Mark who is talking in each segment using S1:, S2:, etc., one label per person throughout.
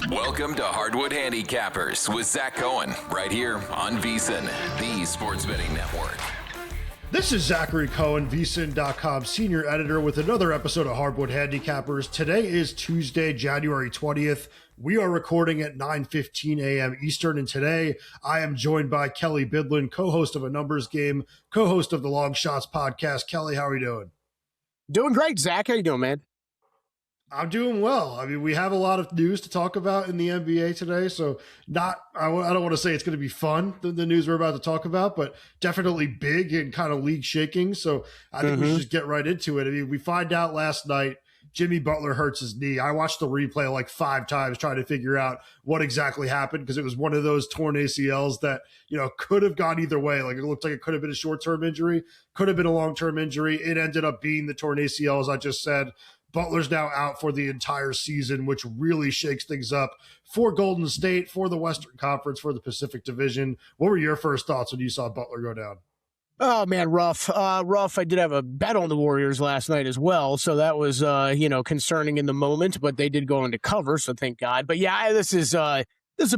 S1: Welcome to Hardwood Handicappers with Zach Cohen, right here on VSiN, the sports betting network.
S2: This is Zachary Cohen, VSiN.com senior editor with another episode of Hardwood Handicappers. Today is Tuesday, January 20th. We are recording at 9:15 a.m. Eastern, and today I am joined by Kelley Bydlon, co-host of A Numbers Game, co-host of the Long Shots podcast. Kelley, how are you doing?
S3: Doing great, Zach. How you doing, man?
S2: I'm doing well. I mean, we have a lot of news to talk about in the NBA today, so I don't want to say it's going to be fun, the news we're about to talk about, but definitely big and kind of league shaking. So I think we should just get right into it. I mean, we find out last night Jimmy Butler hurts his knee. I watched the replay like 5 times trying to figure out what exactly happened because it was one of those torn ACLs that, could have gone either way. Like it looked like it could have been a short-term injury, could have been a long-term injury. It ended up being the torn ACL, as I just said. Butler's now out for the entire season, which really shakes things up for Golden State, for the Western Conference, for the Pacific Division. What were your first thoughts when you saw Butler go down?
S3: Oh, man, rough. I did have a bet on the Warriors last night as well, so that was, concerning in the moment, but they did go into cover, so thank God. But, yeah, this is a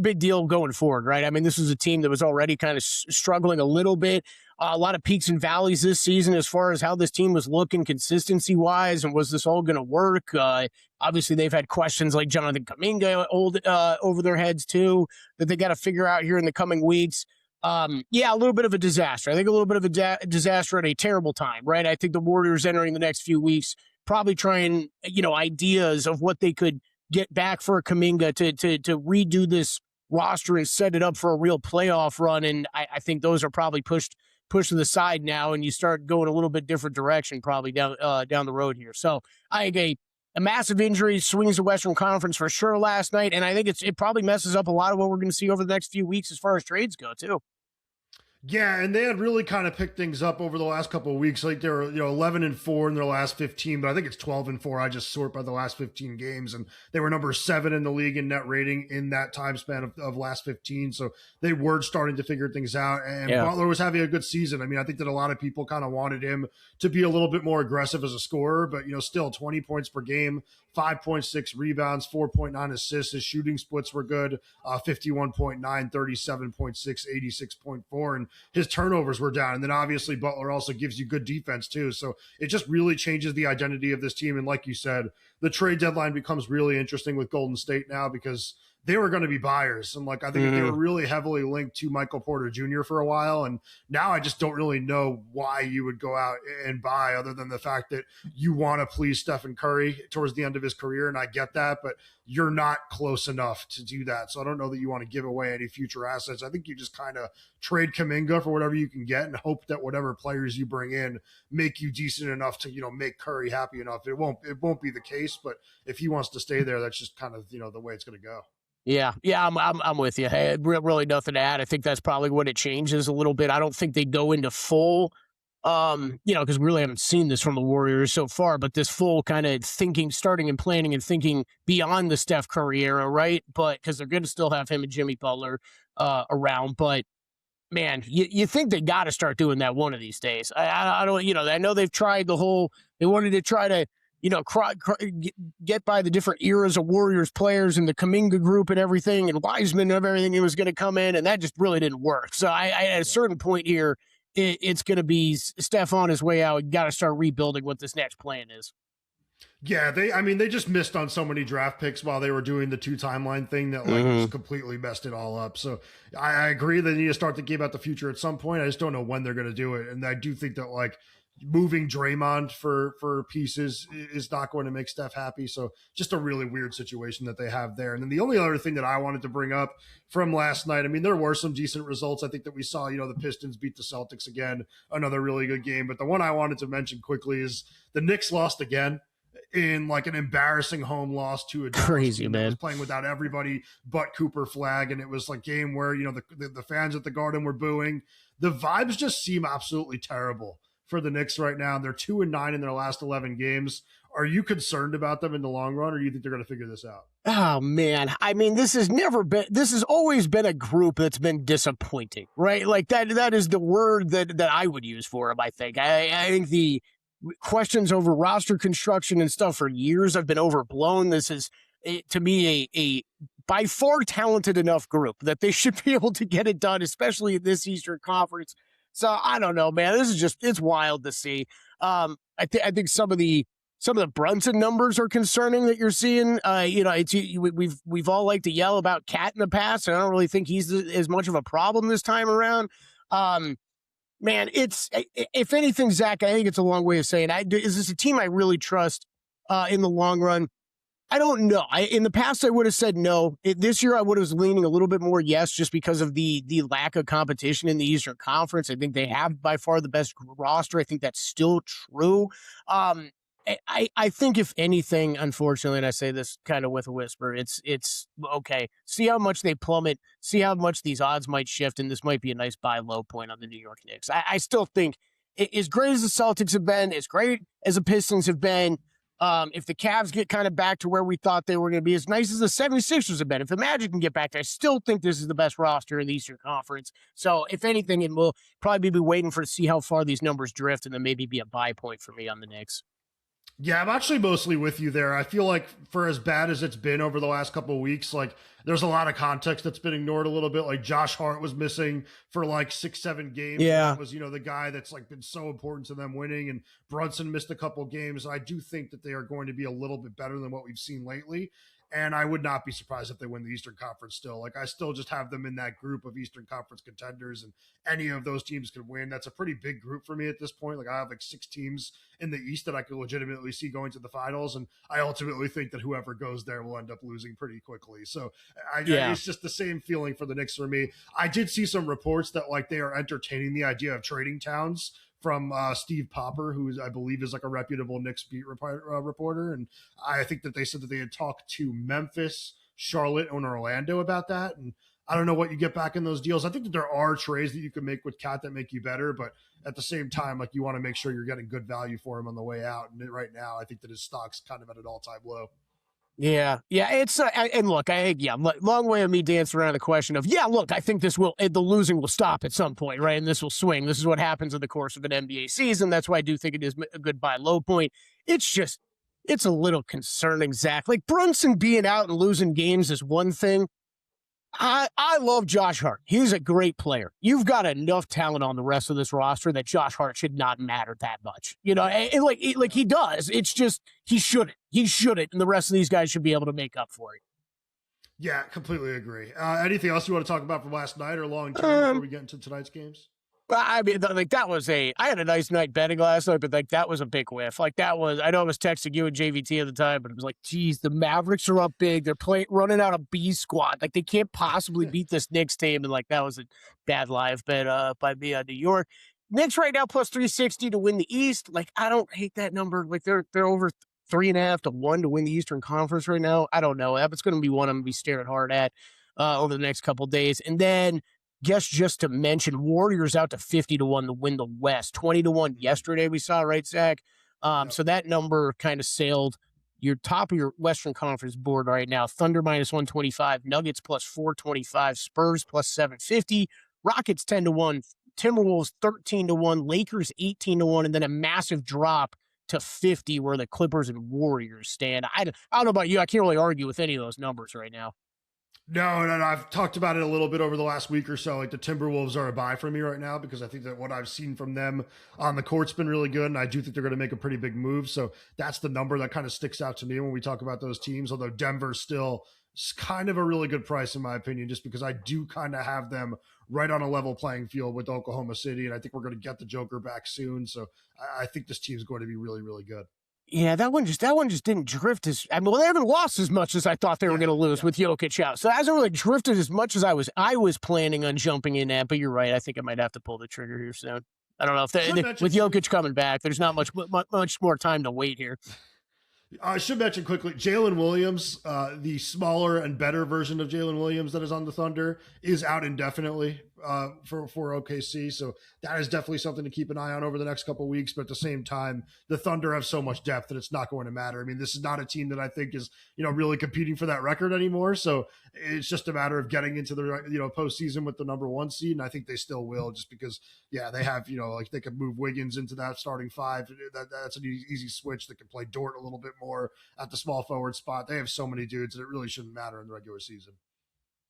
S3: big deal going forward, right? I mean, this was a team that was already kind of struggling a little bit. A lot of peaks and valleys this season as far as how this team was looking consistency-wise, and was this all going to work? Obviously, they've had questions like Jonathan Kuminga over their heads, too, that they got to figure out here in the coming weeks. A little bit of a disaster. I think a little bit of a disaster at a terrible time, right? I think the Warriors entering the next few weeks probably trying, ideas of what they could get back for a Kuminga to redo this roster and set it up for a real playoff run. And I think those are probably pushed to the side now, and you start going a little bit different direction probably down the road here. So I think a massive injury swings the Western Conference for sure last night, and I think it probably messes up a lot of what we're going to see over the next few weeks as far as trades go too.
S2: Yeah, and they had really kind of picked things up over the last couple of weeks. Like they were, 11-4 in their last 15, but I think it's 12-4. I just sort by the last 15 games, and they were number 7 in the league in net rating in that time span of last 15. So they were starting to figure things out, and Butler was having a good season. I mean, I think that a lot of people kind of wanted him to be a little bit more aggressive as a scorer, but still 20 points per game, 5.6 rebounds, 4.9 assists. His shooting splits were good, 51.9, 37.6, 86.4, and his turnovers were down. And then obviously Butler also gives you good defense too. So it just really changes the identity of this team. And like you said, the trade deadline becomes really interesting with Golden State now because they were going to be buyers. And I think they were really heavily linked to Michael Porter Jr. for a while. And now I just don't really know why you would go out and buy other than the fact that you want to please Stephen Curry towards the end of his career. And I get that, but you're not close enough to do that. So I don't know that you want to give away any future assets. I think you just kind of trade Kuminga for whatever you can get and hope that whatever players you bring in make you decent enough to, make Curry happy enough. It won't be the case, but if he wants to stay there, that's just kind of, the way it's going to go.
S3: Yeah, I'm with you. Hey, really nothing to add. I think that's probably what it changes a little bit. I don't think they go into full, because we really haven't seen this from the Warriors so far, but this full kind of starting and planning and thinking beyond the Steph Curry era, right? But because they're going to still have him and Jimmy Butler around, but man, you think they got to start doing that one of these days. I don't, I know they've tried they wanted to try to, get by the different eras of Warriors players and the Kuminga group and everything, and Wiseman and everything was going to come in, and that just really didn't work. So I at a certain point here, it's going to be Steph on his way out. You got to start rebuilding what this next plan is.
S2: Yeah, they just missed on so many draft picks while they were doing the 2 timeline thing that just completely messed it all up. So I agree they need to start thinking about the future at some point. I just don't know when they're going to do it. And I do think that moving Draymond for pieces is not going to make Steph happy. So just a really weird situation that they have there. And then the only other thing that I wanted to bring up from last night, I mean, there were some decent results. I think that we saw, the Pistons beat the Celtics again, another really good game. But the one I wanted to mention quickly is the Knicks lost again in an embarrassing home loss to a
S3: crazy man.
S2: Was playing without everybody but Cooper Flag. And it was game where, the fans at the Garden were booing. The vibes just seem absolutely terrible for the Knicks right now. They're 2-9 in their last 11 games. Are you concerned about them in the long run, or do you think they're going to figure this out?
S3: Oh man. I mean, this has always been a group that's been disappointing, right? That is the word that I would use for them. I think think the questions over roster construction and stuff for years have been overblown. This is, to me, a by far talented enough group that they should be able to get it done, especially in this Eastern Conference. So I don't know, man. This is just, it's wild to see. I think some of the Brunson numbers are concerning that you're seeing. We've all liked to yell about Cat in the past, and I don't really think he's as much of a problem this time around. Man, it's, if anything, Zach, I think it's a long way of saying, is this a team I really trust in the long run? I don't know. In the past, I would have said no. This year, I would have was leaning a little bit more yes, just because of the lack of competition in the Eastern Conference. I think they have by far the best roster. I think that's still true. I think if anything, unfortunately, and I say this kind of with a whisper, it's okay. See how much they plummet. See how much these odds might shift, and this might be a nice buy low point on the New York Knicks. I still think, as great as the Celtics have been, as great as the Pistons have been, if the Cavs get kind of back to where we thought they were going to be, as nice as the 76ers have been, if the Magic can get back there, I still think this is the best roster in the Eastern Conference. So if anything, it will probably be waiting to see how far these numbers drift, and then maybe be a buy point for me on the Knicks.
S2: Yeah, I'm actually mostly with you there. I feel like for as bad as it's been over the last couple of weeks, like there's a lot of context that's been ignored a little bit. Like Josh Hart was missing for like 6-7 games.
S3: Yeah.
S2: That was, the guy that's like been so important to them winning, and Brunson missed a couple games. I do think that they are going to be a little bit better than what we've seen lately. And I would not be surprised if they win the Eastern Conference still. Like, I still just have them in that group of Eastern Conference contenders, and any of those teams could win. That's a pretty big group for me at this point. Like, I have like 6 teams in the East that I could legitimately see going to the finals, and I ultimately think that whoever goes there will end up losing pretty quickly. So it's just the same feeling for the Knicks for me. I did see some reports that like they are entertaining the idea of trading Towns from Steve Popper, who I believe is like a reputable Knicks beat reporter. And I think that they said that they had talked to Memphis, Charlotte, and Orlando about that. And I don't know what you get back in those deals. I think that there are trades that you can make with Cat that make you better, but at the same time, like you want to make sure you're getting good value for him on the way out. And right now, I think that his stock's kind of at an all-time low.
S3: Yeah, it's and look, long way of me dancing around the question of I think the losing will stop at some point, right? And this will swing. This is what happens in the course of an NBA season. That's why I do think it is a good buy low point. It's a little concerning, Zach. Like Brunson being out and losing games is one thing. I love Josh Hart. He's a great player. You've got enough talent on the rest of this roster that Josh Hart should not matter that much. Like he does. It's just he shouldn't. He shouldn't, and the rest of these guys should be able to make up for it.
S2: Yeah, completely agree. Anything else you want to talk about from last night or long term before we get into tonight's games?
S3: I mean, like I had a nice night betting last night, but like that was a big whiff. Like I know I was texting you and JVT at the time, but it was like, geez, the Mavericks are up big. They're running out a B squad. Like they can't possibly beat this Knicks team. And like that was a bad live bet by me on New York. Knicks right now plus 360 to win the East. Like I don't hate that number. Like they're over 3.5 to 1 to win the Eastern Conference right now. I don't know. That's going to be one I'm going to be staring hard at over the next couple of days. And then just to mention, Warriors out to 50 to 1 to win the West. 20 to 1 yesterday we saw, right, Zach? So that number kind of sailed your top of your Western Conference board right now. Thunder minus 125, Nuggets plus 425, Spurs plus 750, Rockets 10 to 1, Timberwolves 13 to 1, Lakers 18 to 1, and then a massive drop to 50 where the Clippers and Warriors stand. I don't know about you. I can't really argue with any of those numbers right now.
S2: No. I've talked about it a little bit over the last week or so. Like the Timberwolves are a buy for me right now because I think that what I've seen from them on the court's been really good, and I do think they're going to make a pretty big move. So that's the number that kind of sticks out to me when we talk about those teams, although Denver's still kind of a really good price in my opinion, just because I do kind of have them right on a level playing field with Oklahoma City, and I think we're going to get the Joker back soon. So I think this team's going to be really, really good.
S3: Yeah, that one just didn't drift as. I mean, they haven't lost as much as I thought they were going to lose with Jokic out. So that hasn't really drifted as much as I was planning on jumping in at. But you're right. I think I might have to pull the trigger here soon. I don't know if with Jokic coming back, there's not much more time to wait here.
S2: I should mention quickly, Jalen Williams, the smaller and better version of Jalen Williams that is on the Thunder, is out indefinitely for OKC. So that is definitely something to keep an eye on over the next couple of weeks. But at the same time, the Thunder have so much depth that it's not going to matter. I mean, this is not a team that I think is, really competing for that record anymore. So it's just a matter of getting into the, postseason with the number 1 seed. And I think they still will, just because, they have, they could move Wiggins into that starting 5. That's an easy switch. They can play Dort a little bit more at the small forward spot. They have so many dudes that it really shouldn't matter in the regular season.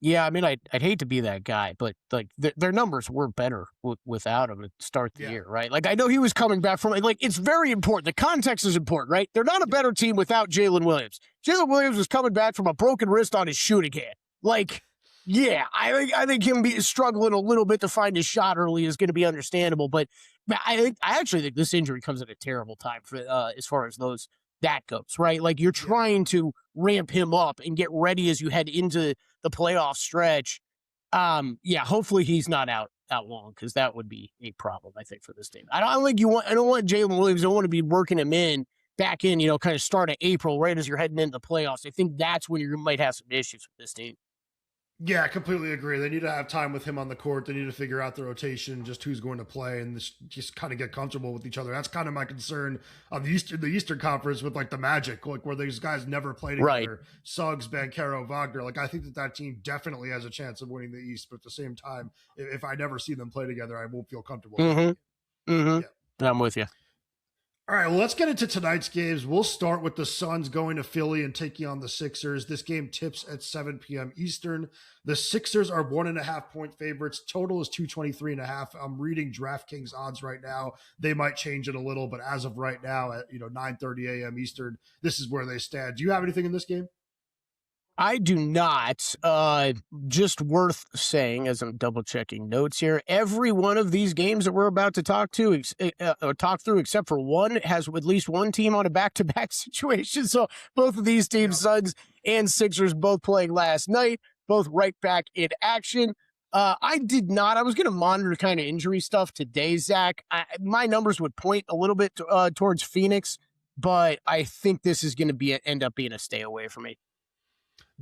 S3: Yeah, I mean, I'd hate to be that guy, but like their numbers were better without him to start the year, right? Like I know he was coming back from it's very important. The context is important, right? They're not a better team without Jalen Williams. Jalen Williams was coming back from a broken wrist on his shooting hand. I think him struggling a little bit to find his shot early is going to be understandable, but I actually think this injury comes at a terrible time for as far as that goes, right? Like you're trying to ramp him up and get ready as you head into the playoff stretch. Hopefully he's not out long, because that would be a problem, I think, for this team. I don't want Jalen Williams. I don't want to be working him back in, kind of start of April, right as you're heading into the playoffs. I think that's when you might have some issues with this team.
S2: Yeah, I completely agree. They need to have time with him on the court. They need to figure out the rotation, just who's going to play, and just kind of get comfortable with each other. That's kind of my concern on the Eastern Conference with the Magic, where these guys never played together.
S3: Right.
S2: Suggs, Banchero, Wagner. I think that team definitely has a chance of winning the East, but at the same time, if I never see them play together, I won't feel comfortable.
S3: Mm-hmm. Mm-hmm.
S2: Yeah.
S3: I'm with you.
S2: All right, well, let's get into tonight's games. We'll start with the Suns going to Philly and taking on the Sixers. This game tips at 7 p.m. Eastern. The Sixers are 1.5-point favorites. Total is 223.5. I'm reading DraftKings odds right now. They might change it a little, but as of right now at 9:30 a.m. Eastern, this is where they stand. Do you have anything in this game?
S3: I do not. Just worth saying, as I'm double checking notes here, every one of these games that we're about to talk through, except for one, has at least one team on a back-to-back situation. So both of these teams, Suns and Sixers, both playing last night, both right back in action. I did not. I was going to monitor kind of injury stuff today, Zach. My numbers would point a little bit towards Phoenix, but I think this is going to end up being a stay away for me.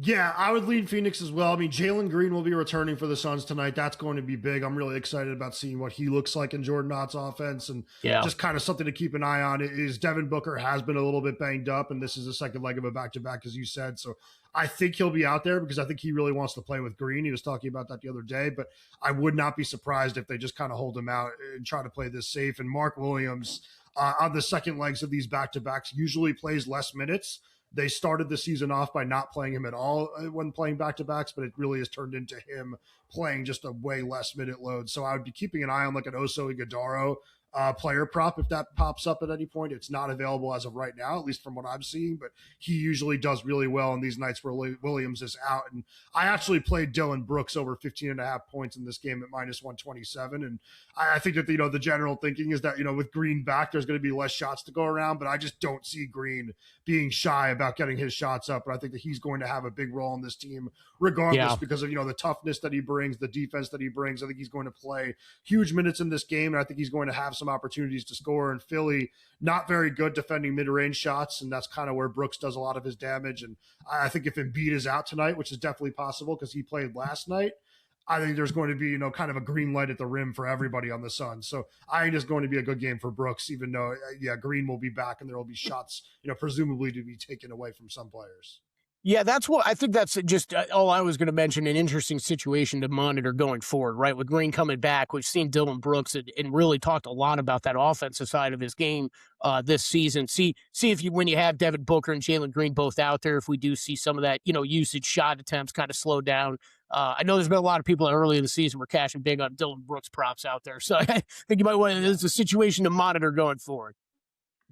S2: Yeah, I would lead Phoenix as well. I mean, Jalen Green will be returning for the Suns tonight. That's going to be big. I'm really excited about seeing what he looks like in Jordan Knott's offense, and just kind of something to keep an eye on is Devin Booker has been a little bit banged up, and this is the second leg of a back-to-back, as you said. So I think he'll be out there because I think he really wants to play with Green. He was talking about that the other day, but I would not be surprised if they just kind of hold him out and try to play this safe. And Mark Williams on the second legs of these back-to-backs usually plays less minutes. They started the season off by not playing him at all when playing back-to-backs, but it really has turned into him playing just a way less minute load. So I would be keeping an eye on an Oso Ighodaro player prop if that pops up at any point. It's not available as of right now, at least from what I'm seeing, but he usually does really well on these nights where Williams is out. And I actually played Dylan Brooks over 15.5 points in this game at -127. And I think that, the general thinking is that, with Green back, there's going to be less shots to go around, but I just don't see Green being shy about getting his shots up. But I think that he's going to have a big role in this team regardless because of, the toughness that he brings, the defense that he brings. I think he's going to play huge minutes in this game, and I think he's going to have some opportunities to score. And Philly, not very good defending mid-range shots, and that's kind of where Brooks does a lot of his damage. And I think if Embiid is out tonight, which is definitely possible because he played last night, I think there's going to be, kind of a green light at the rim for everybody on the Suns. So I think it's going to be a good game for Brooks, even though, Green will be back and there will be shots, presumably to be taken away from some players.
S3: Yeah, that's what I think. That's just all I was going to mention. An interesting situation to monitor going forward, right? With Green coming back, we've seen Dylan Brooks and really talked a lot about that offensive side of his game this season. See if when you have Devin Booker and Jalen Green both out there, if we do see some of that, usage shot attempts kind of slow down. I know there's been a lot of people early in the season were cashing big on Dylan Brooks props out there, so I think you might want to. It's a situation to monitor going forward.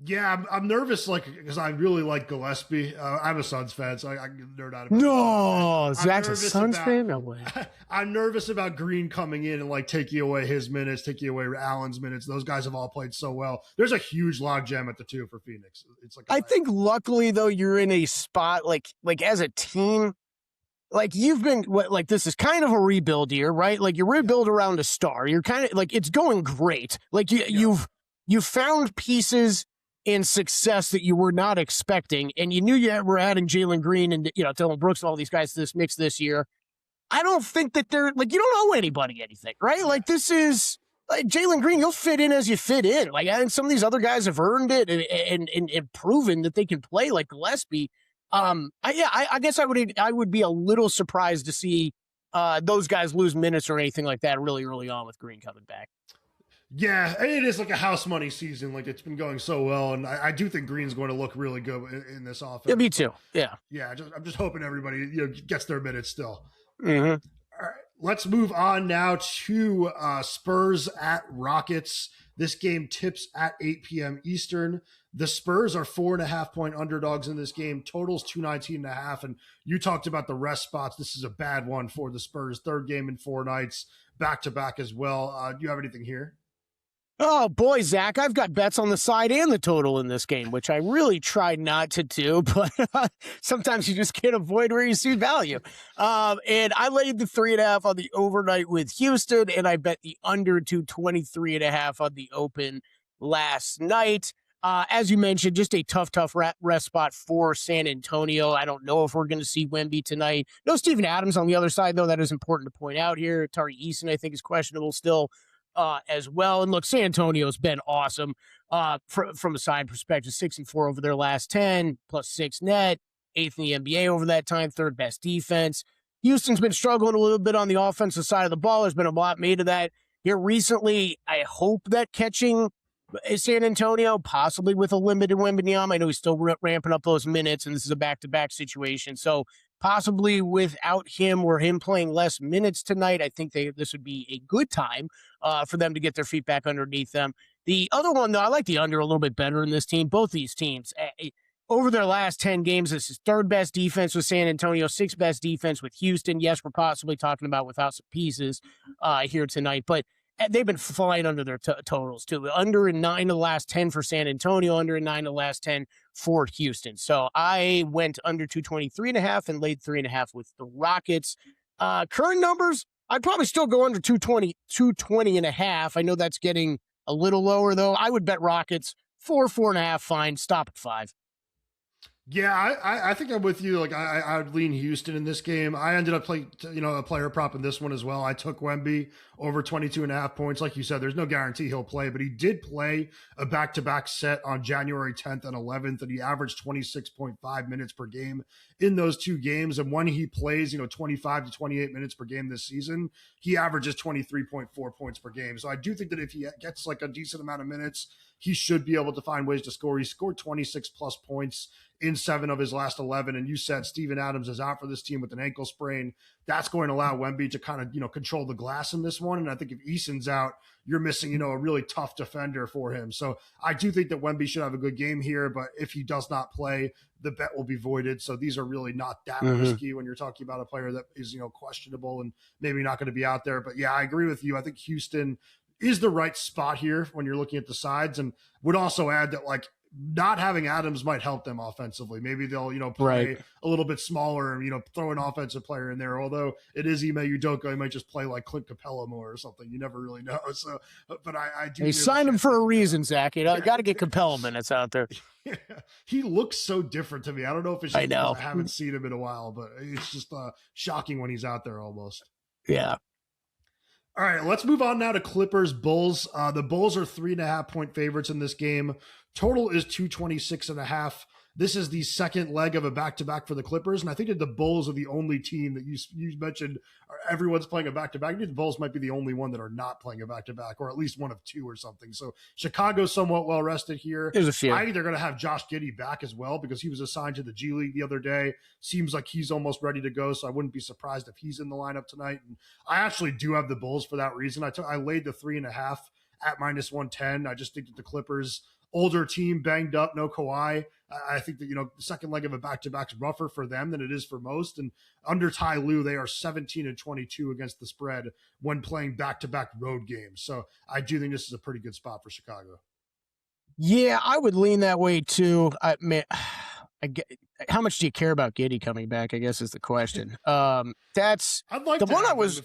S2: Yeah, I'm nervous, because I really like Gillespie. I'm a Suns fan, so I can nerd out about
S3: No, Zach's a Suns fan? No way.
S2: I'm nervous about Green coming in and, taking away his minutes, taking away Allen's minutes. Those guys have all played so well. There's a huge logjam at the two for Phoenix. It's
S3: I think luckily, though, you're in a spot, like as a team, you've been, this is kind of a rebuild year, right? You rebuild around a star. You're kind of, it's going great. You've found pieces and success that you were not expecting, and you knew you were adding Jalen Green and Dylan Brooks and all these guys to this mix this year. I don't think that they're like, you don't owe anybody anything, right? Like this is like Jalen Green, you'll fit in as you fit in. Like I think some of these other guys have earned it and proven that they can play like Gillespie. I guess I would be a little surprised to see those guys lose minutes or anything like that really early on with Green coming back.
S2: Yeah, it is like a house money season. Like it's been going so well, and I do think Green's going to look really good in this offense.
S3: Yeah, me too. Yeah,
S2: I'm just hoping everybody gets their minutes still.
S3: Mm-hmm.
S2: All right, let's move on now to Spurs at Rockets. This game tips at 8 p.m. Eastern. The Spurs are 4.5-point underdogs in this game. Totals 219.5. And you talked about the rest spots. This is a bad one for the Spurs. Third game in 4 nights, back to back as well. Do you have anything here?
S3: Oh, boy, Zach, I've got bets on the side and the total in this game, which I really tried not to do, but sometimes you just can't avoid where you see value. And I laid the 3.5 on the overnight with Houston, and I bet the under to 23.5 on the open last night. As you mentioned, just a tough rest spot for San Antonio. I don't know if we're going to see Wemby tonight. No Steven Adams on the other side, though. That is important to point out here. Tari Eason, I think, is questionable still. As well. And look, San Antonio's been awesome from a side perspective, 6-4 over their last 10, +6 net, 8th in the NBA over that time, 3rd best defense. Houston's been struggling a little bit on the offensive side of the ball. There's been a lot made of that here recently. I hope that catching San Antonio, possibly with a limited Wembanyama. I know he's still ramping up those minutes, and this is a back-to-back situation. So possibly without him or him playing less minutes tonight, I think this would be a good time for them to get their feet back underneath them. The other one, though, I like the under a little bit better in this team. Both these teams, over their last 10 games, this is 3rd best defense with San Antonio, 6th best defense with Houston. Yes, we're possibly talking about without some pieces here tonight, but they've been flying under their totals, too. Under in 9 of the last 10 for San Antonio, under in 9 of the last 10 for Houston. So I went under 223.5 and laid 3.5 with the Rockets. Current numbers, I'd probably still go under 220.5. I know that's getting a little lower, though. I would bet Rockets 4.5, fine. Stop at 5.
S2: Yeah, I think I'm with you. Like I would lean Houston in this game. I ended up playing, a player prop in this one as well. I took Wemby over 22.5 points. Like you said, there's no guarantee he'll play, but he did play a back-to-back set on January 10th and 11th, and he averaged 26.5 minutes per game in those 2 games. And when he plays, 25 to 28 minutes per game this season, he averages 23.4 points per game. So I do think that if he gets like a decent amount of minutes, he should be able to find ways to score. He scored 26 plus points in 7 of his last 11. And you said Steven Adams is out for this team with an ankle sprain. That's going to allow Wemby to kind of, control the glass in this one. And I think if Eason's out, you're missing, a really tough defender for him. So I do think that Wemby should have a good game here, but if he does not play, the bet will be voided. So these are really not that risky when you're talking about a player that is, questionable and maybe not going to be out there. But yeah, I agree with you. I think Houston is the right spot here when you're looking at the sides, and would also add that like not having Adams might help them offensively. Maybe they'll, play a little bit smaller and, throw an offensive player in there. Although it is Ime Udoka, he might just play like Clint Capella more or something. You never really know. So, but I do.
S3: They signed him for a reason, Zach. Got to get Capella minutes out there.
S2: Yeah. He looks so different to me. I don't know if it's just I haven't seen him in a while, but it's just shocking when he's out there almost.
S3: Yeah.
S2: All right, let's move on now to Clippers Bulls. The Bulls are 3.5-point favorites in this game. Total is 226.5. This is the second leg of a back-to-back for the Clippers, and I think that the Bulls are the only team that you mentioned everyone's playing a back-to-back. I think the Bulls might be the only one that are not playing a back-to-back, or at least one of 2 or something. So Chicago's somewhat well-rested here.
S3: There's a few.
S2: I think they're going to have Josh Giddey back as well because he was assigned to the G League the other day. Seems like he's almost ready to go, so I wouldn't be surprised if he's in the lineup tonight. And I actually do have the Bulls for that reason. I laid the 3.5 at -110. I just think that the Clippers, older team, banged up, no Kawhi. I think that, the second leg of a back-to-back is rougher for them than it is for most. And under Ty Lue, they are 17-22 against the spread when playing back-to-back road games. So I do think this is a pretty good spot for Chicago.
S3: Yeah, I would lean that way too. How much do you care about Giddey coming back, I guess is the question. That's
S2: I'd like
S3: the one I was.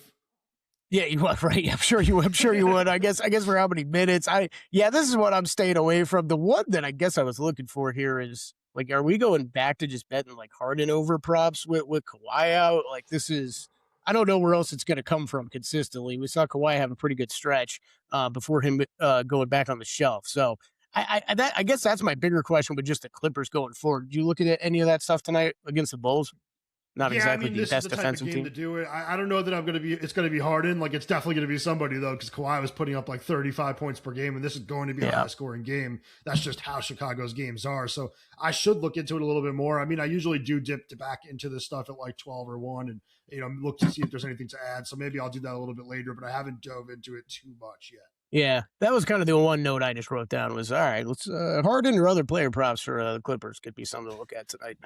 S3: Yeah, you would, right? I'm sure you would. I guess for how many minutes? This is what I'm staying away from. The one that I guess I was looking for here is are we going back to just betting like Harden over props with Kawhi out? Like this is I don't know where else it's going to come from consistently. We saw Kawhi have a pretty good stretch before him going back on the shelf. So I guess that's my bigger question with just the Clippers going forward. Did you look at any of that stuff tonight against the Bulls? Not exactly the best defensive team
S2: to do it. I don't know that it's going to be Harden. Like, it's definitely going to be somebody, though, because Kawhi was putting up like 35 points per game, and this is going to be a high-scoring game. That's just how Chicago's games are. So I should look into it a little bit more. I mean, I usually do dip back into this stuff at like 12 or 1 and, look to see if there's anything to add. So maybe I'll do that a little bit later, but I haven't dove into it too much yet.
S3: Yeah, that was kind of the one note I just wrote down was, all right, let's Harden or other player props for the Clippers could be something to look at tonight.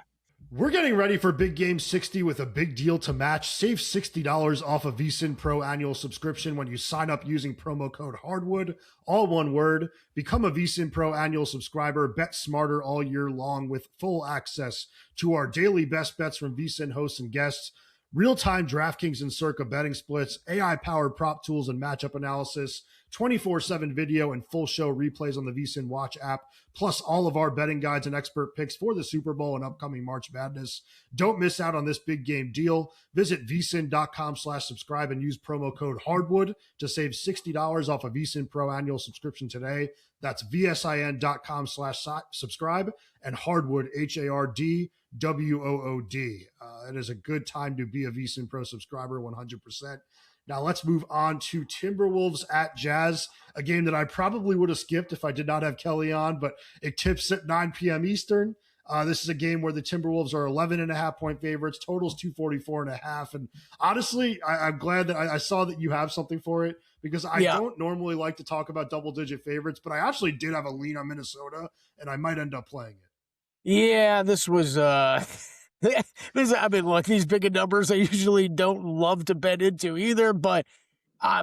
S2: We're getting ready for Big Game 60 with a big deal to match. Save $60 off a VSiN Pro annual subscription when you sign up using promo code Hardwood, all one word. Become a VSiN Pro annual subscriber. Bet smarter all year long with full access to our daily best bets from VSiN hosts and guests, real-time DraftKings and Circa betting splits, AI-powered prop tools and matchup analysis, 24/7 video and full show replays on the VSiN Watch app, plus all of our betting guides and expert picks for the Super Bowl and upcoming March Madness. Don't miss out on this big game deal. Visit vsin.com/subscribe and use promo code Hardwood to save $60 off a VSiN Pro annual subscription today. That's vsin.com/subscribe and Hardwood, HARDWOOD. It is a good time to be a VSiN Pro subscriber, 100%. Now let's move on to Timberwolves at Jazz, a game that I probably would have skipped if I did not have Kelley on, but it tips at 9 p.m. Eastern. This is a game where the Timberwolves are 11.5-point favorites, totals 244.5. And honestly, I'm glad that I saw that you have something for it, because I don't normally like to talk about double-digit favorites, but I actually did have a lean on Minnesota, and I might end up playing it.
S3: Yeah, this was I mean, look, these bigger numbers I usually don't love to bet into either, but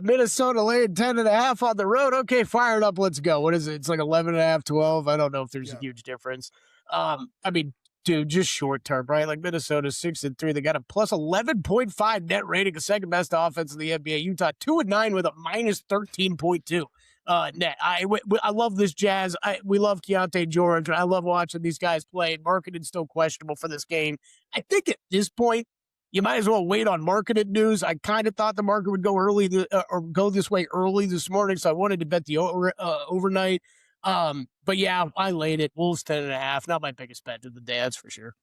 S3: Minnesota laying 10.5 on the road. Okay, fire it up. Let's go. What is it? It's like 11.5, 12. I don't know if there's a huge difference. I mean, dude, just short term, right? Like Minnesota's 6-3. They got a plus 11.5 net rating, a second best offense in the NBA. Utah 2-9 with a minus 13.2. Net. I love this Jazz. We love Keontae George. I love watching these guys play. Marketing's still questionable for this game. I think at this point, you might as well wait on marketed news. I kind of thought the market would go early or go this way early this morning, so I wanted to bet the overnight. But yeah, I laid it. Wolves 10.5. Not my biggest bet of the day, that's for sure.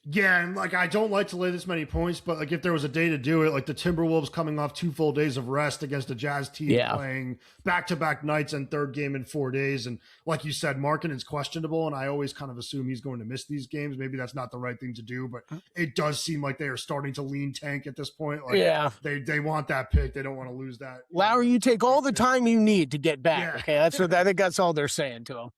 S2: Yeah, and like I don't like to lay this many points, but like if there was a day to do it, like the Timberwolves coming off 2 full days of rest against a Jazz team playing back-to-back nights and third game in 4 days, and like you said, Markkanen's questionable, and I always kind of assume he's going to miss these games. Maybe that's not the right thing to do, but it does seem like they are starting to lean tank at this point. Like they want that pick, they don't want to lose that.
S3: Lowry, you take all the time you need to get back. Yeah. Okay, that's what I think. That's all they're saying to him.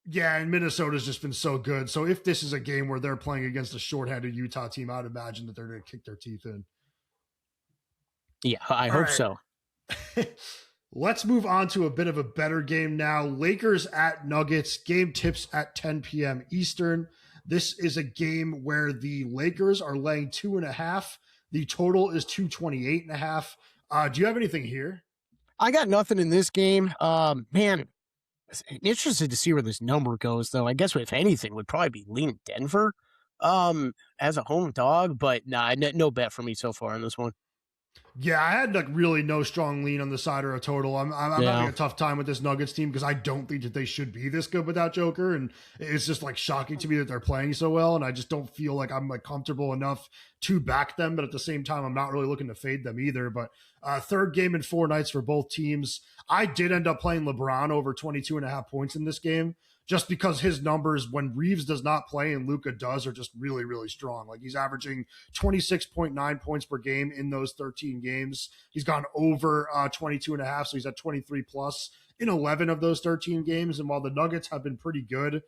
S2: Yeah, and Minnesota's just been so good. So if this is a game where they're playing against a shorthanded Utah team, I'd imagine that they're going to kick their teeth in.
S3: Yeah, I hope so.
S2: Let's move on to a bit of a better game now. Lakers at Nuggets. Game tips at 10 p.m. Eastern. This is a game where the Lakers are laying 2.5. The total is 228.5. Do you have anything here?
S3: I got nothing in this game. Man, interested to see where this number goes, though. I guess if anything, would probably be leaning Denver as a home dog, but no bet for me so far on this one.
S2: Yeah, I had like really no strong lean on the side or a total. I'm having a tough time with this Nuggets team because I don't think that they should be this good without Joker, and it's just like shocking to me that they're playing so well, and I just don't feel like I'm like comfortable enough to back them, but at the same time, I'm not really looking to fade them either. But third game in 4 nights for both teams. I did end up playing LeBron over 22.5 points in this game, just because his numbers when Reeves does not play and Luka does are just really, really strong. Like he's averaging 26.9 points per game in those 13 games. He's gone over 22.5, so he's at 23 plus in 11 of those 13 games. And while the Nuggets have been pretty good,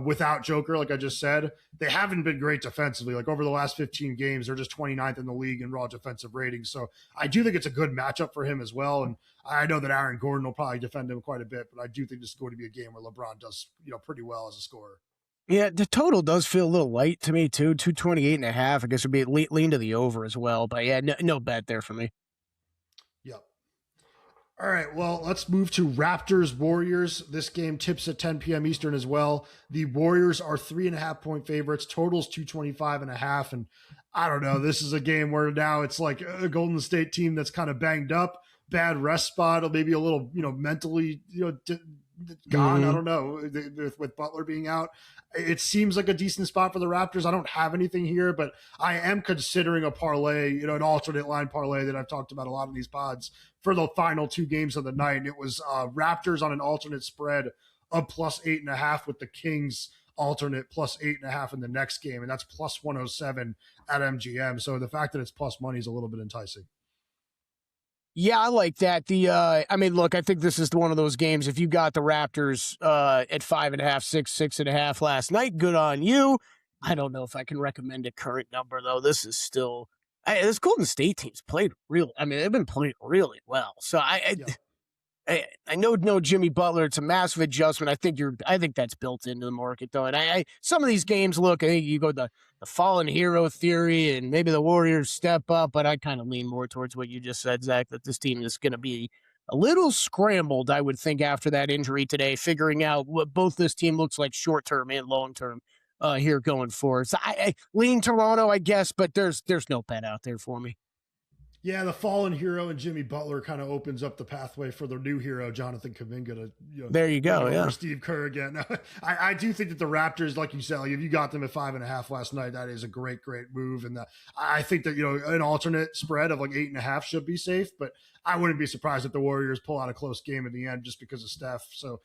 S2: without Joker, like I just said, they haven't been great defensively. Like over the last 15 games, they're just 29th in the league in raw defensive ratings. So I do think it's a good matchup for him as well. And I know that Aaron Gordon will probably defend him quite a bit, but I do think this is going to be a game where LeBron does, pretty well as a scorer.
S3: Yeah, the total does feel a little light to me too. 228.5. I guess would be lean to the over as well. But yeah, no bet there for me.
S2: Yep. All right, well, let's move to Raptors-Warriors. This game tips at 10 p.m. Eastern as well. The Warriors are 3.5-point favorites. Totals 225.5. And I don't know. This is a game where now it's like a Golden State team that's kind of banged up, bad rest spot, or maybe a little, mentally, gone. I don't know. With Butler being out, it seems like a decent spot for the Raptors. I don't have anything here, but I am considering a parlay, an alternate line parlay that I've talked about a lot in these pods for the final two games of the night. And it was Raptors on an alternate spread of +8.5 with the Kings alternate +8.5 in the next game, and that's +107 at MGM. So the fact that it's plus money is a little bit enticing.
S3: Yeah, I like that. Look, I think this is one of those games. If you got the Raptors at 5.5, 6.5 last night, good on you. I don't know if I can recommend a current number though. This is still this Golden State team's played they've been playing really well. So I know no Jimmy Butler. It's a massive adjustment. I think that's built into the market though. And some of these games, look, I think you go the fallen hero theory and maybe the Warriors step up, but I kind of lean more towards what you just said, Zach, that this team is going to be a little scrambled, I would think, after that injury today, figuring out what both this team looks like short-term and long-term here going forward. So I lean Toronto, I guess, but there's no bet out there for me.
S2: Yeah, the fallen hero and Jimmy Butler kind of opens up the pathway for the new hero, Jonathan Kuminga, to
S3: there you go, yeah.
S2: Steve Kerr again. I do think that the Raptors, like you said, if you got them at 5.5 last night, that is a great move. And I think that an alternate spread of like 8.5 should be safe, but I wouldn't be surprised if the Warriors pull out a close game at the end just because of Steph. So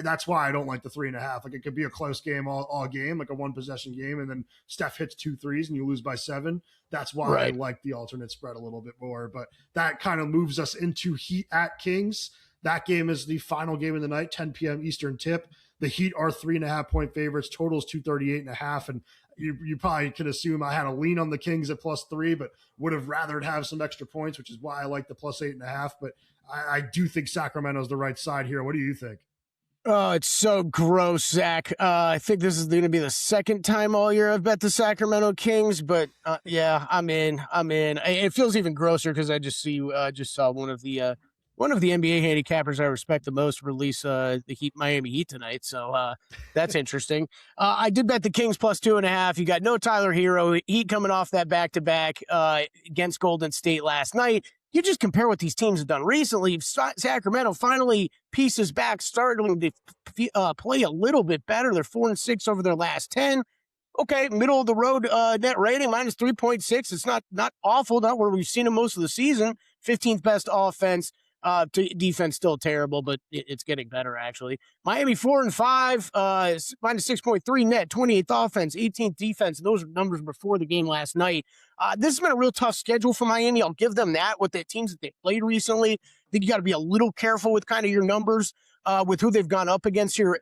S2: that's why I don't like the 3.5. Like it could be a close game all game, like a one possession game, and then Steph hits 2 threes and you lose by 7. That's why I like the alternate spread a little bit more. But that kind of moves us into Heat at Kings. That game is the final game of the night, 10 p.m. Eastern tip. The Heat are 3.5 point favorites. Totals 238.5. And you probably can assume I had a lean on the Kings at +3, but would have rathered have some extra points, which is why I like the +8.5. But I do think Sacramento's the right side here. What do you think?
S3: Oh, it's so gross, Zach. I think this is going to be the second time all year I've bet the Sacramento Kings, but yeah, I'm in. It feels even grosser because I just saw one of the NBA handicappers I respect the most release the Miami Heat tonight, so that's interesting. I did bet the Kings +2.5. You got no Tyler Hero. Heat coming off that back-to-back against Golden State last night. You just compare what these teams have done recently. Sacramento finally pieces back, starting to play a little bit better. They're 4-6 over their last 10. Okay, middle of the road net rating, -3.6. It's not awful, not where we've seen them most of the season. 15th best offense. Defense still terrible, but it's getting better actually. Miami 4-5, -6.3 net, 28th offense, 18th defense. Those are numbers before the game last night. This has been a real tough schedule for Miami. I'll give them that with the teams that they played recently. I think you got to be a little careful with kind of your numbers with who they've gone up against here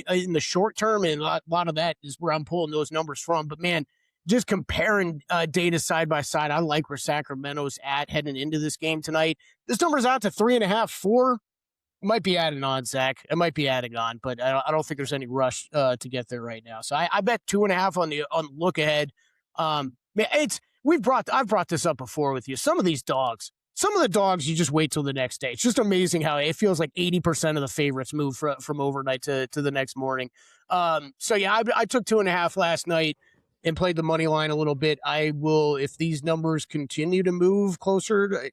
S3: in the short term, and a lot of that is where I'm pulling those numbers from. But man, just comparing data side by side, I like where Sacramento's at heading into this game tonight. This number's out to 3.5, 4. It might be adding on, Zach. It might be adding on, but I don't think there's any rush to get there right now. So I bet 2.5 on the look ahead. I've brought this up before with you. Some of the dogs, you just wait till the next day. It's just amazing how it feels like 80% of the favorites move from overnight to the next morning. So yeah, I took 2.5 last night and played the money line a little bit. I will, if these numbers continue to move closer,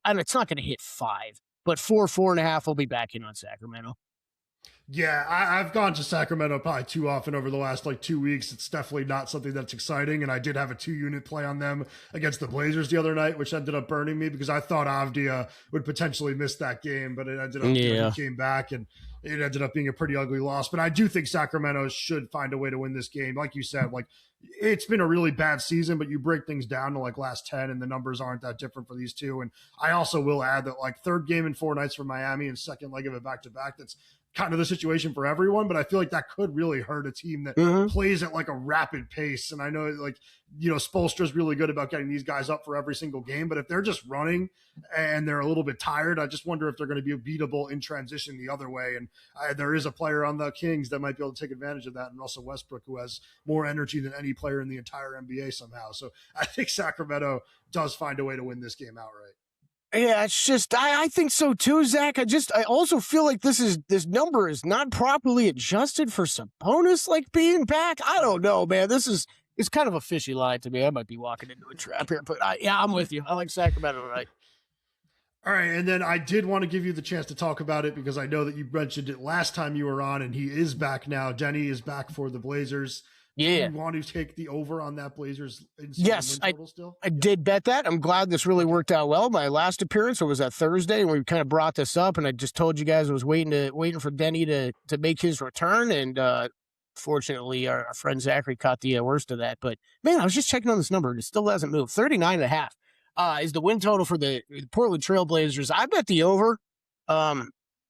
S3: and it's not going to hit 5, but 4.5, I'll be back in on Sacramento.
S2: Yeah, I've gone to Sacramento probably too often over the last 2 weeks. It's definitely not something that's exciting. And I did have a 2-unit play on them against the Blazers the other night, which ended up burning me because I thought Avdija would potentially miss that game, but it ended up he came back and it ended up being a pretty ugly loss. But I do think Sacramento should find a way to win this game. Like you said, it's been a really bad season, but you break things down to last 10 and the numbers aren't that different for these two. And I also will add that third game in 4 nights for Miami and second leg of it back-to-back, that's kind of the situation for everyone, but I feel like that could really hurt a team that plays at a rapid pace. And I know Spoelstra's really good about getting these guys up for every single game, but if they're just running and they're a little bit tired, I just wonder if they're going to be beatable in transition the other way. And there is a player on the Kings that might be able to take advantage of that, and Russell Westbrook, who has more energy than any player in the entire NBA somehow. So I think Sacramento does find a way to win this game outright.
S3: Yeah, it's just I think so too, Zach. I also feel like this number is not properly adjusted for Sabonis being back. I don't know, man. This is It's kind of a fishy line to me. I might be walking into a trap here, but I'm with you. I like Sacramento tonight.
S2: All right, and then I did want to give you the chance to talk about it because I know that you mentioned it last time you were on, and he is back now. Deni is back for the Blazers.
S3: Yeah.
S2: Do you want to take the over on that Blazers?
S3: Yes, I did bet that. I'm glad this really worked out well. My last appearance was that Thursday, and we kind of brought this up, and I just told you guys I was waiting for Deni to make his return, and fortunately, our friend Zachary caught the worst of that. But man, I was just checking on this number, and it still hasn't moved. 39.5 is the win total for the Portland Trail Blazers. I bet the over. I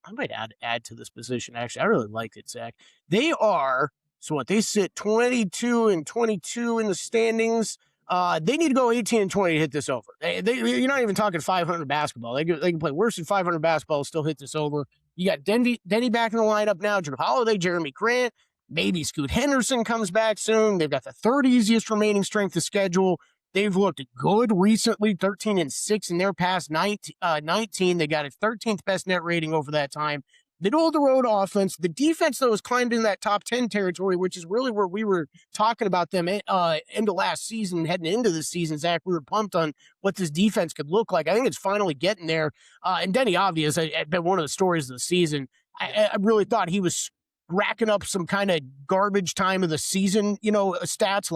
S3: might add to this position. Actually, I really liked it, Zach. They are. So what, they sit 22-22 in the standings. They need to go 18-20 to hit this over. You're not even talking 500 basketball. They can play worse than 500 basketball, still hit this over. You got Deni back in the lineup now, Drew Holiday, Jeremy Grant, maybe Scoot Henderson comes back soon. They've got the third easiest remaining strength of schedule. They've looked good recently, 13-6 in their past 19. They got a 13th best net rating over that time. Middle-of-the-road offense. The defense, though, has climbed in that top 10 territory, which is really where we were talking about them end of last season, heading into this season. Zach, we were pumped on what this defense could look like. I think it's finally getting there. And Deni Avdija has been one of the stories of the season. I really thought he was racking up some kind of garbage time of the season, stats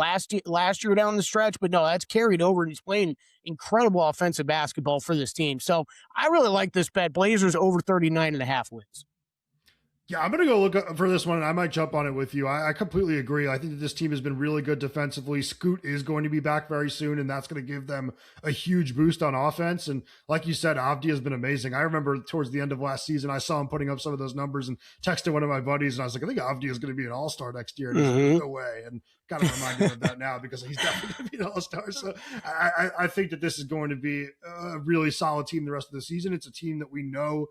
S3: last year down the stretch. But no, that's carried over, and he's playing incredible offensive basketball for this team. So I really like this bet. Blazers over 39.5 wins.
S2: Yeah, I'm going to go look for this one, and I might jump on it with you. I completely agree. I think that this team has been really good defensively. Scoot is going to be back very soon, and that's going to give them a huge boost on offense. And like you said, Avdija has been amazing. I remember towards the end of last season, I saw him putting up some of those numbers and texted one of my buddies, and I was like, I think Avdija is going to be an all-star next year. And he's like, no way. And kind of remind me of that now because he's definitely going to be an all-star. So I think that this is going to be a really solid team the rest of the season. It's a team that we know,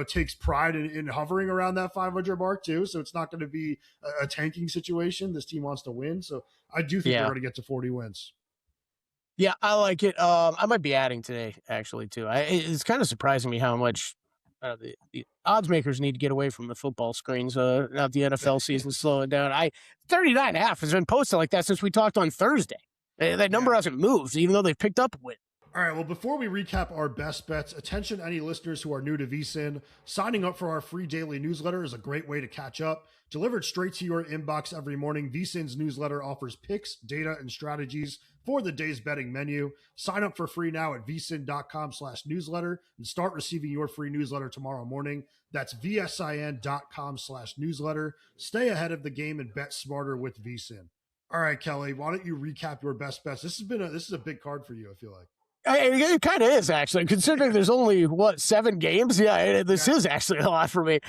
S2: takes pride in hovering around that 500 mark too. So it's not going to be a tanking situation. This team wants to win. So I do think they're going to get to 40 wins.
S3: Yeah, I like it. I might be adding today, actually, too. It's kind of surprising me how much the odds makers need to get away from the football screens. Now the NFL season slowing down. 39.5 has been posted like that since we talked on Thursday. That number hasn't moved, even though they've picked up a win.
S2: All right, well, before we recap our best bets, attention any listeners who are new to VSiN, signing up for our free daily newsletter is a great way to catch up. Delivered straight to your inbox every morning, VSiN's newsletter offers picks, data, and strategies for the day's betting menu. Sign up for free now at vsin.com/newsletter and start receiving your free newsletter tomorrow morning. That's vsin.com/newsletter. Stay ahead of the game and bet smarter with VSiN. All right, Kelley, why don't you recap your best bets? This is a big card for you, I feel like.
S3: It kind of is, actually, considering there's only, 7 games? Yeah, this is actually a lot for me.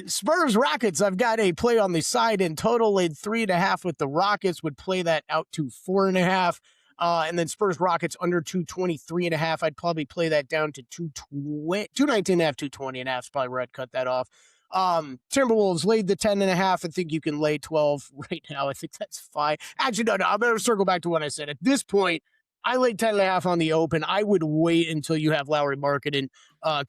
S3: Spurs Rockets, I've got a play on the side in total, laid 3.5 with the Rockets, would play that out to 4.5. And then Spurs Rockets under 223.5. I'd probably play that down to 219.5, 220.5 is probably where I'd cut that off. Timberwolves laid the 10.5. I think you can lay 12 right now. I think that's fine. Actually, no, I'm going to circle back to what I said. At this point, I laid 10.5 on the open. I would wait until you have Lowry Markkanen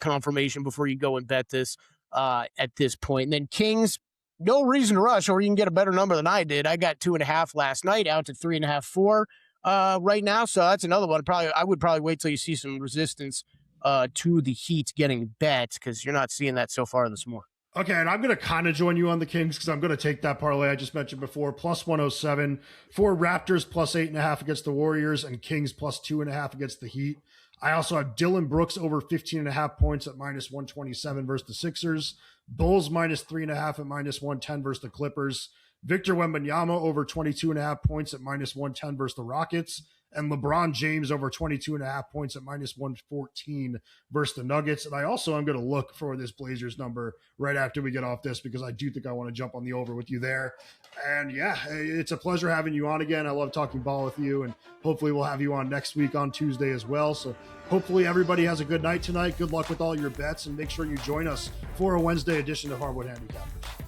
S3: confirmation before you go and bet this at this point. And then Kings, no reason to rush, or you can get a better number than I did. I got 2.5 last night, out to 3.5, 4 right now. So that's another one. I would probably wait till you see some resistance to the Heat getting bet, because you're not seeing that so far this morning.
S2: Okay, and I'm going to kind of join you on the Kings because I'm going to take that parlay I just mentioned before, plus 107 for Raptors, plus 8.5 against the Warriors, and Kings plus 2.5 against the Heat. I also have Dylan Brooks over 15.5 points at minus 127 versus the Sixers. Bulls minus 3.5 at minus 110 versus the Clippers. Victor Wembanyama over 22.5 points at minus 110 versus the Rockets. And LeBron James over 22.5 points at minus 114 versus the Nuggets. And I also am going to look for this Blazers number right after we get off this, because I do think I want to jump on the over with you there. And yeah, it's a pleasure having you on again. I love talking ball with you, and hopefully we'll have you on next week on Tuesday as well. So hopefully everybody has a good night tonight. Good luck with all your bets, and make sure you join us for a Wednesday edition of Hardwood Handicappers.